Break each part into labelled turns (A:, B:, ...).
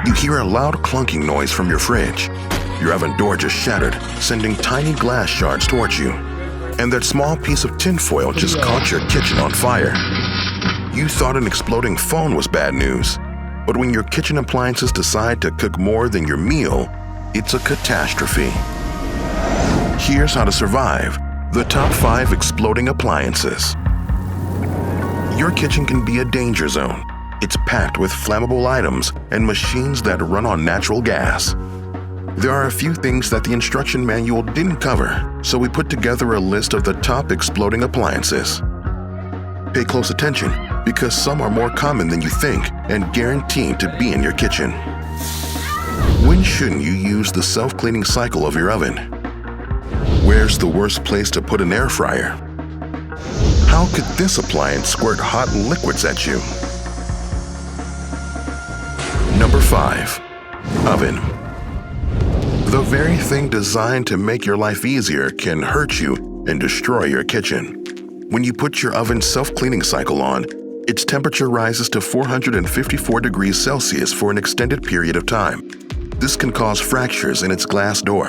A: You hear a loud clunking noise from your fridge. Your oven door just shattered, sending tiny glass shards towards you. And that small piece of tinfoil just caught your kitchen on fire. You thought an exploding phone was bad news, but when your kitchen appliances decide to cook more than your meal, it's a catastrophe. Here's how to survive the top 5 exploding appliances. Your kitchen can be a danger zone. It's packed with flammable items and machines that run on natural gas. There are a few things that the instruction manual didn't cover, so we put together a list of the top exploding appliances. Pay close attention, because some are more common than you think and guaranteed to be in your kitchen. When shouldn't you use the self-cleaning cycle of your oven? Where's the worst place to put an air fryer? How could this appliance squirt hot liquids at you? Number 5. Oven. The very thing designed to make your life easier can hurt you and destroy your kitchen. When you put your oven's self-cleaning cycle on, its temperature rises to 454 degrees Celsius for an extended period of time. This can cause fractures in its glass door.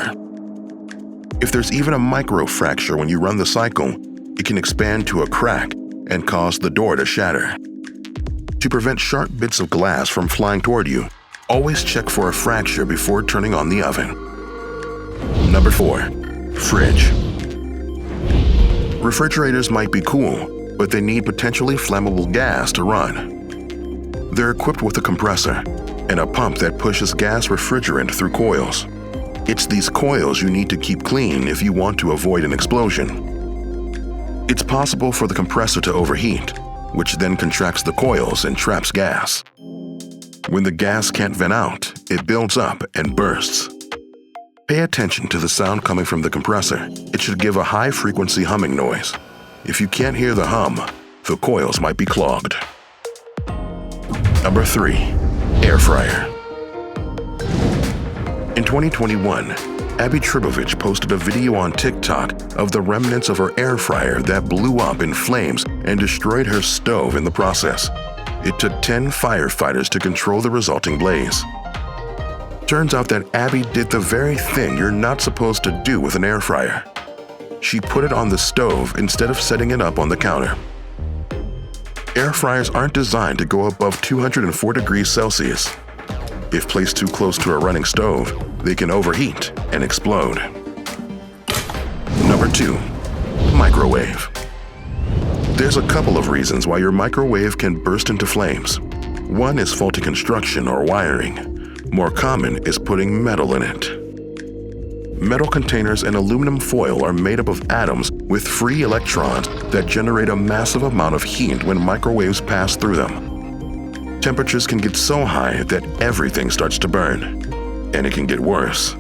A: If there's even a micro fracture when you run the cycle, it can expand to a crack and cause the door to shatter. To prevent sharp bits of glass from flying toward you, always check for a fracture before turning on the oven. Number 4. Fridge. Refrigerators might be cool, but they need potentially flammable gas to run. They're equipped with a compressor and a pump that pushes gas refrigerant through coils. It's these coils you need to keep clean if you want to avoid an explosion. It's possible for the compressor to overheat, which then contracts the coils and traps gas. When the gas can't vent out, it builds up and bursts. Pay attention to the sound coming from the compressor. It should give a high-frequency humming noise. If you can't hear the hum, the coils might be clogged. Number 3. Air fryer. In 2021, Abby Tribovich posted a video on TikTok of the remnants of her air fryer that blew up in flames and destroyed her stove in the process. It took 10 firefighters to control the resulting blaze. Turns out that Abby did the very thing you're not supposed to do with an air fryer. She put it on the stove instead of setting it up on the counter. Air fryers aren't designed to go above 204 degrees Celsius. If placed too close to a running stove, they can overheat and explode. Number 2. Microwave. There's a couple of reasons why your microwave can burst into flames. One is faulty construction or wiring. More common is putting metal in it. Metal containers and aluminum foil are made up of atoms with free electrons that generate a massive amount of heat when microwaves pass through them. Temperatures can get so high that everything starts to burn. And it can get worse.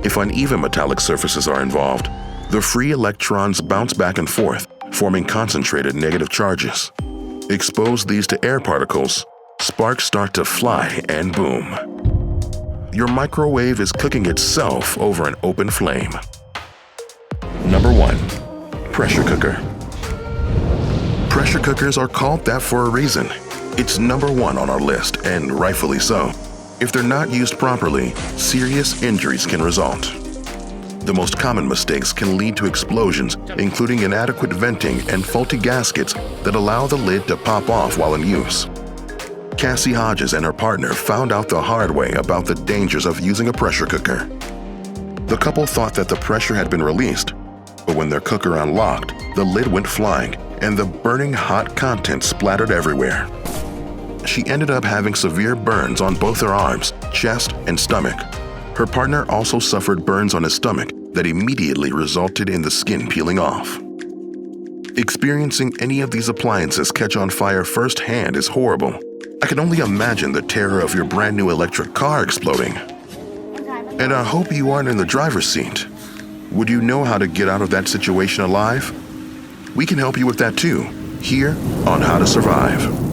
A: If uneven metallic surfaces are involved, the free electrons bounce back and forth, forming concentrated negative charges. Expose these to air particles, sparks start to fly and boom. Your microwave is cooking itself over an open flame. Number 1. Pressure cooker. Pressure cookers are called that for a reason. It's number 1 on our list, and rightfully so. If they're not used properly, serious injuries can result. The most common mistakes can lead to explosions, including inadequate venting and faulty gaskets that allow the lid to pop off while in use. Cassie Hodges and her partner found out the hard way about the dangers of using a pressure cooker. The couple thought that the pressure had been released, but when their cooker unlocked, the lid went flying and the burning hot contents splattered everywhere. She ended up having severe burns on both her arms, chest, and stomach. Her partner also suffered burns on his stomach that immediately resulted in the skin peeling off. Experiencing any of these appliances catch on fire firsthand is horrible. I can only imagine the terror of your brand new electric car exploding. And I hope you aren't in the driver's seat. Would you know how to get out of that situation alive? We can help you with that too, here on How to Survive.